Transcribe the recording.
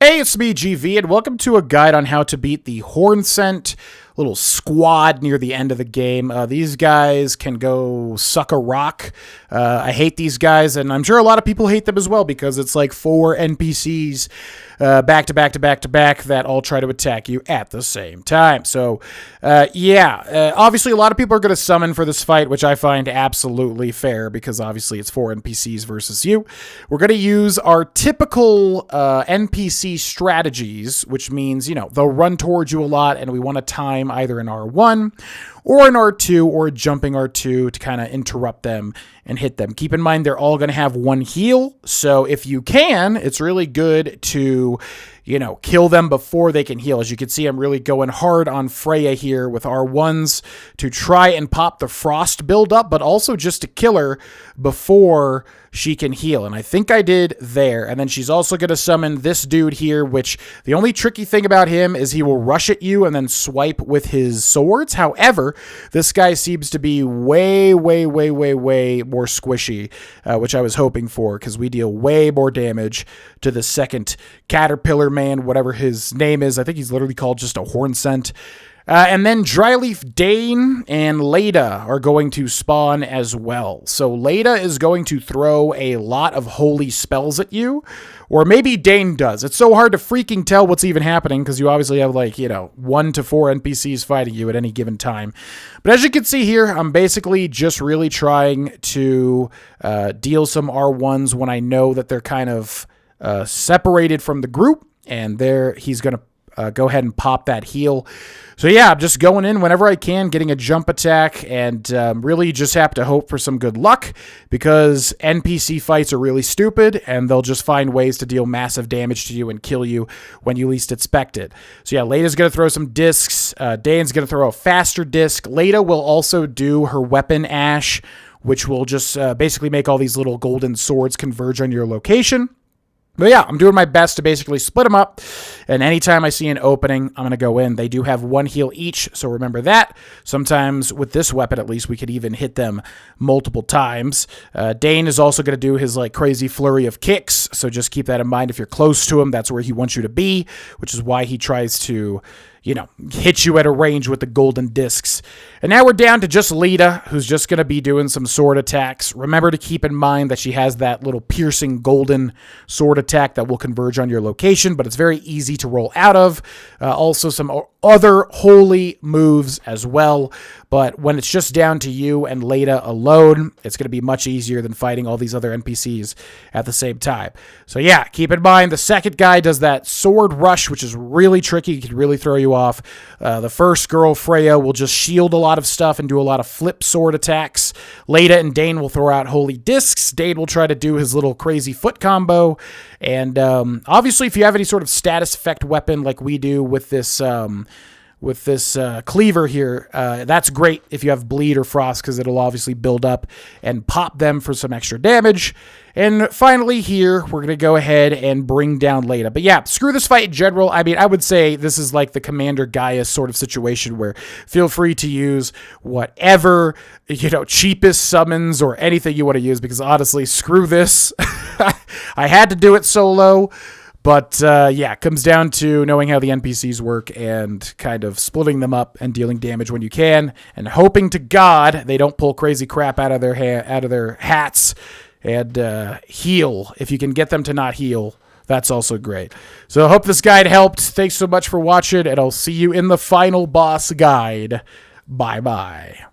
Hey, it's me, GV, and welcome to a guide on how to beat the Hornsent little squad near the end of the game. These guys can go suck a rock. I hate these guys, and I'm sure a lot of people hate them as well because it's like 4 NPCs back to back to back to back that all try to attack you at the same time. So, obviously a lot of people are going to summon for this fight, which I find absolutely fair because obviously it's 4 NPCs versus you. We're going to use our typical NPC strategies, which means, you know, they'll run towards you a lot, and we want to time either an R1 or an R2 or a jumping R2 to kind of interrupt them and hit them. Keep in mind, they're all going to have 1 heal. So if you can, it's really good to, you know, kill them before they can heal. As you can see, I'm really going hard on Freyja here with R1s to try and pop the frost buildup, but also just to kill her before she can heal. And I think I did there. And then she's also going to summon this dude here, which the only tricky thing about him is he will rush at you and then swipe with his swords. However, this guy seems to be way more squishy, which I was hoping for because we deal way more damage to the second caterpillar man, whatever his name is. I think he's literally called just a Hornsent. And then Dryleaf, Dane, and Leda are going to spawn as well. So Leda is going to throw a lot of holy spells at you, or maybe Dane does. It's so hard to freaking tell what's even happening because you obviously have, like, you know, 1 to 4 NPCs fighting you at any given time. But as you can see here, I'm basically just really trying to deal some R1s when I know that they're kind of separated from the group, and he's going to go ahead and pop that heal. So yeah, I'm just going in whenever I can, getting a jump attack, and really just have to hope for some good luck because NPC fights are really stupid, and they'll just find ways to deal massive damage to you and kill you when you least expect it. So yeah, Leda's going to throw some discs. Dane's going to throw a faster disc. Leda will also do her weapon ash, which will just basically make all these little golden swords converge on your location. But yeah, I'm doing my best to basically split them up, and anytime I see an opening, I'm going to go in. They do have 1 heal each, so remember that. Sometimes, with this weapon at least, we could even hit them multiple times. Dane is also going to do his, like, crazy flurry of kicks, so just keep that in mind. If you're close to him, that's where he wants you to be, which is why he tries to, you know, hit you at a range with the golden discs. And now we're down to just Leda, who's just going to be doing some sword attacks. Remember to keep in mind that she has that little piercing golden sword attack that will converge on your location, but it's very easy to roll out of. Also some other holy moves as well, but when it's just down to you and Leda alone, it's going to be much easier than fighting all these other NPCs at the same time. So yeah, keep in mind the second guy does that sword rush, which is really tricky. It can really throw you off. The first girl, Freyja, will just shield a lot of stuff and do a lot of flip sword attacks. Leda and Dane will throw out holy discs. Dane will try to do his little crazy foot combo. And obviously, if you have any sort of status effect weapon like we do with this cleaver here, that's great if you have bleed or frost because it'll obviously build up and pop them for some extra damage. And finally here, we're going to go ahead and bring down Leda. But yeah, screw this fight in general. I mean, I would say this is like the Commander Gaius sort of situation where feel free to use whatever, you know, cheapest summons or anything you want to use because honestly, screw this. I had to do it solo. But, yeah, it comes down to knowing how the NPCs work and kind of splitting them up and dealing damage when you can and hoping to God they don't pull crazy crap out of their hats and heal. If you can get them to not heal, that's also great. So I hope this guide helped. Thanks so much for watching, and I'll see you in the final boss guide. Bye-bye.